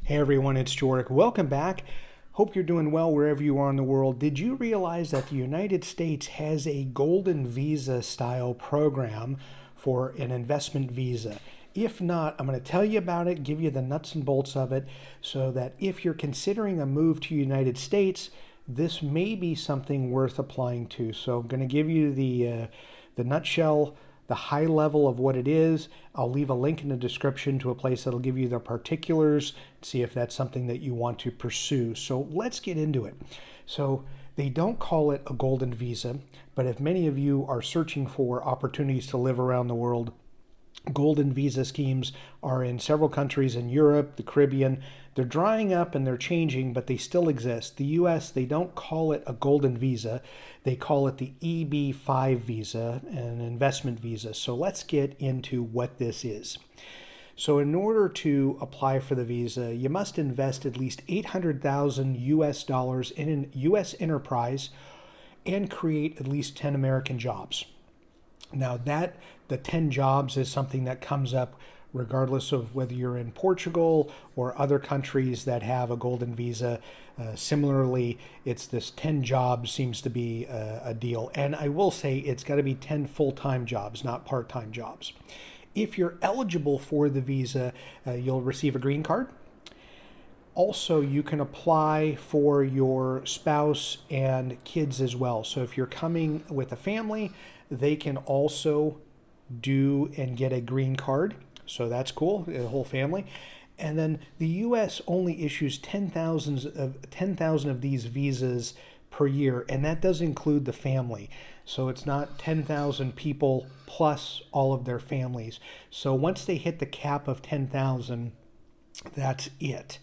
Hey everyone, it's Jorik. Welcome back. Hope you're doing well wherever you are in the world. Did you realize that the United States has a golden visa style program for an investment visa? If not, I'm going to tell you about it, give you the nuts and bolts of it, so that if you're considering a move to the United States, this may be something worth applying to. So I'm going to give you the nutshell, the high level of what it is. I'll leave a link in the description to a place that'll give you the particulars, see if that's something that you want to pursue. So let's get into it. So they don't call it a golden visa, but if many of you are searching for opportunities to live around the world, golden visa schemes are in several countries in Europe, the Caribbean. They're drying up and they're changing, but they still exist. The US, they don't call it a golden visa. They call it the EB-5 visa, an investment visa. So let's get into what this is. So in order to apply for the visa, you must invest at least 800,000 US dollars in an US enterprise and create at least 10 American jobs. Now the 10 jobs is something that comes up regardless of whether you're in Portugal or other countries that have a golden visa. Similarly, it's this 10 jobs seems to be a deal. And I will say it's got to be 10 full-time jobs, not part-time jobs. If you're eligible for the visa, you'll receive a green card. Also, you can apply for your spouse and kids as well. So if you're coming with a family, they can also do and get a green card. So that's cool, the whole family. And then the U.S. only issues 10,000 of these visas per year, and that does include the family. So it's not 10,000 people plus all of their families. So once they hit the cap of 10,000, that's it.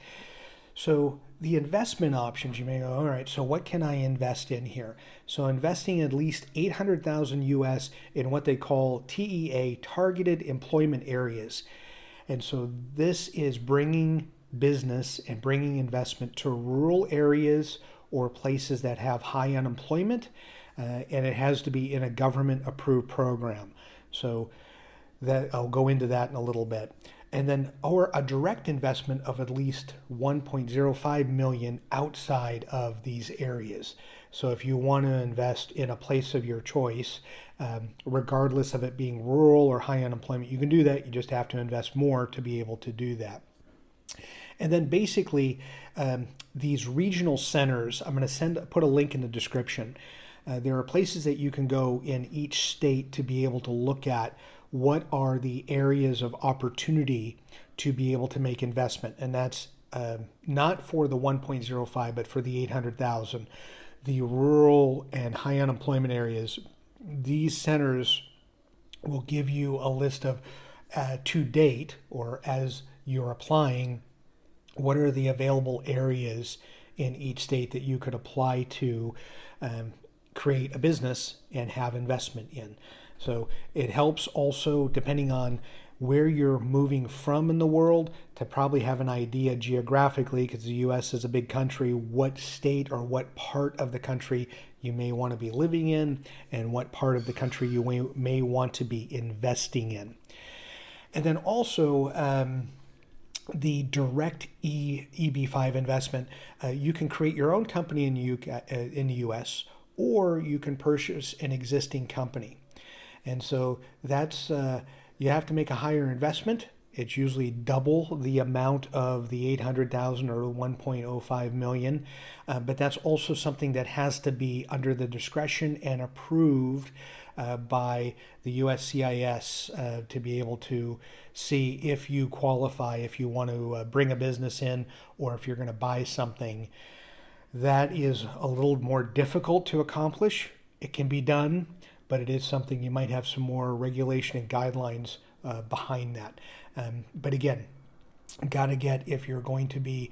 So the investment options, you may go, all right, so what can I invest in here? So investing at least 800,000 US in what they call TEA, targeted employment areas. And so this is bringing business and bringing investment to rural areas or places that have high unemployment, and it has to be in a government approved program. So that I'll go into that in a little bit. And then or a direct investment of at least 1.05 million outside of these areas. So if you want to invest in a place of your choice, regardless of it being rural or high unemployment, you can do that. You just have to invest more to be able to do that. And then basically, these regional centers, I'm going to put a link in the description. There are places that you can go in each state to be able to look at what are the areas of opportunity to be able to make investment. And that's not for the 1.05, but for the 800,000. The rural and high unemployment areas, these centers will give you a list of to date, or as you're applying, what are the available areas in each state that you could apply to create a business and have investment in. So it helps also, depending on where you're moving from in the world, to probably have an idea geographically, because the U.S. is a big country, what state or what part of the country you may want to be living in and what part of the country you may want to be investing in. And then also the direct EB-5 investment, you can create your own company in the U.S., or you can purchase an existing company. And so that's, you have to make a higher investment. It's usually double the amount of the 800,000 or 1.05 million. But that's also something that has to be under the discretion and approved by the USCIS to be able to see if you qualify, if you want to bring a business in, or if you're going to buy something. That is a little more difficult to accomplish. It can be done, but it is something you might have some more regulation and guidelines behind that. But again, got to get, if you're going to be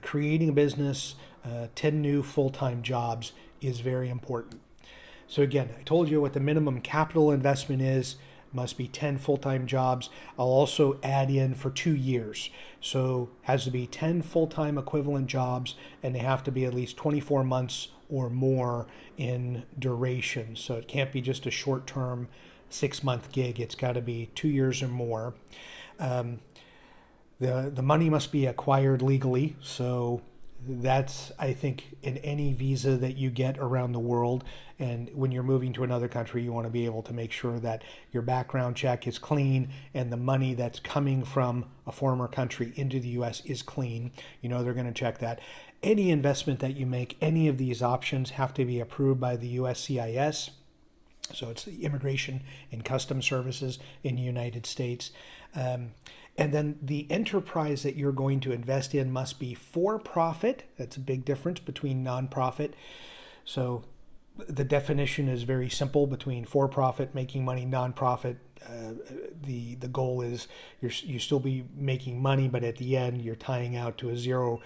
creating a business, 10 new full-time jobs is very important. So again, I told you what the minimum capital investment is. Must be 10 full-time jobs. I'll also add in for 2 years. So has to be 10 full-time equivalent jobs, and they have to be at least 24 months or more in duration. So it can't be just a short-term 6-month gig. It's got to be 2 years or more. The money must be acquired legally. So that's, I think, in any visa that you get around the world. And when you're moving to another country, you want to be able to make sure that your background check is clean and the money that's coming from a former country into the U.S. is clean. You know they're going to check that. Any investment that you make, any of these options have to be approved by the USCIS. So it's the Immigration and Customs Services in the United States. And then the enterprise that you're going to invest in must be for profit. That's a big difference between nonprofit. So the definition is very simple between for profit, making money, nonprofit. The goal is you still be making money, but at the end you're tying out to a zero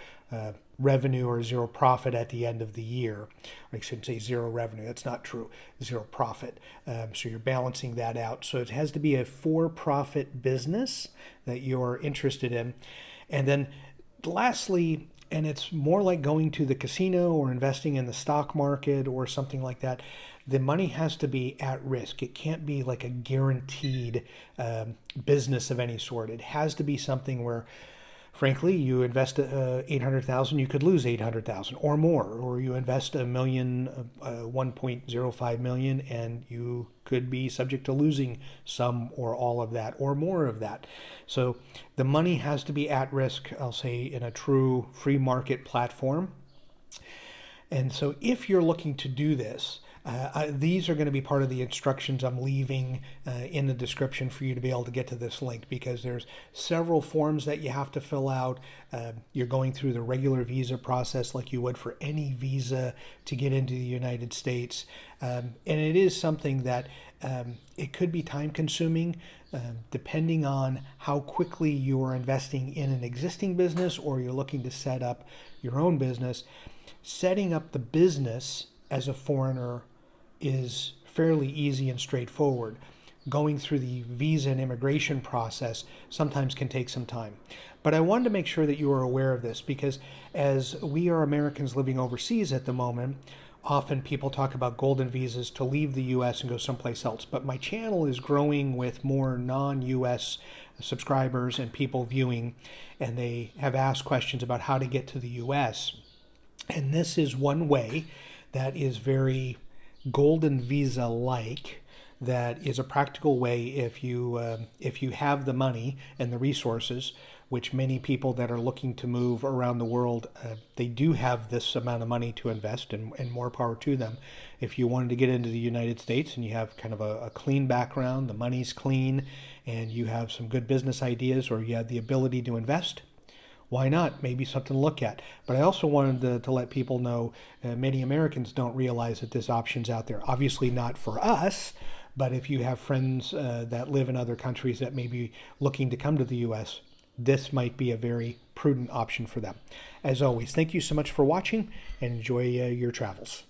revenue or zero profit at the end of the year. I shouldn't say zero revenue. That's not true. Zero profit. So you're balancing that out. So it has to be a for-profit business that you're interested in. And then lastly, and it's more like going to the casino or investing in the stock market or something like that, the money has to be at risk. It can't be like a guaranteed business of any sort. It has to be something where, frankly, you invest $800,000, you could lose $800,000 or more, or you invest $1 million, $1.05 million, and you could be subject to losing some or all of that or more of that. So the money has to be at risk, I'll say, in a true free market platform. And so if you're looking to do this, these are going to be part of the instructions I'm leaving in the description for you to be able to get to this link, because there's several forms that you have to fill out. You're going through the regular visa process like you would for any visa to get into the United States. And it is something that it could be time consuming depending on how quickly you are investing in an existing business or you're looking to set up your own business. Setting up the business as a foreigner is fairly easy and straightforward. Going through the visa and immigration process sometimes can take some time. But I wanted to make sure that you are aware of this, because as we are Americans living overseas at the moment, often people talk about golden visas to leave the U.S. and go someplace else. But my channel is growing with more non-U.S. subscribers and people viewing, and they have asked questions about how to get to the U.S. And this is one way that is very golden visa-like, that is a practical way if you have the money and the resources, which many people that are looking to move around the world, they do have this amount of money to invest, and more power to them. If you wanted to get into the United States and you have kind of a clean background, the money's clean, and you have some good business ideas, or you have the ability to invest, why not? Maybe something to look at. But I also wanted to let people know many Americans don't realize that this option's out there. Obviously not for us, but if you have friends that live in other countries that may be looking to come to the U.S., this might be a very prudent option for them. As always, thank you so much for watching, and enjoy your travels.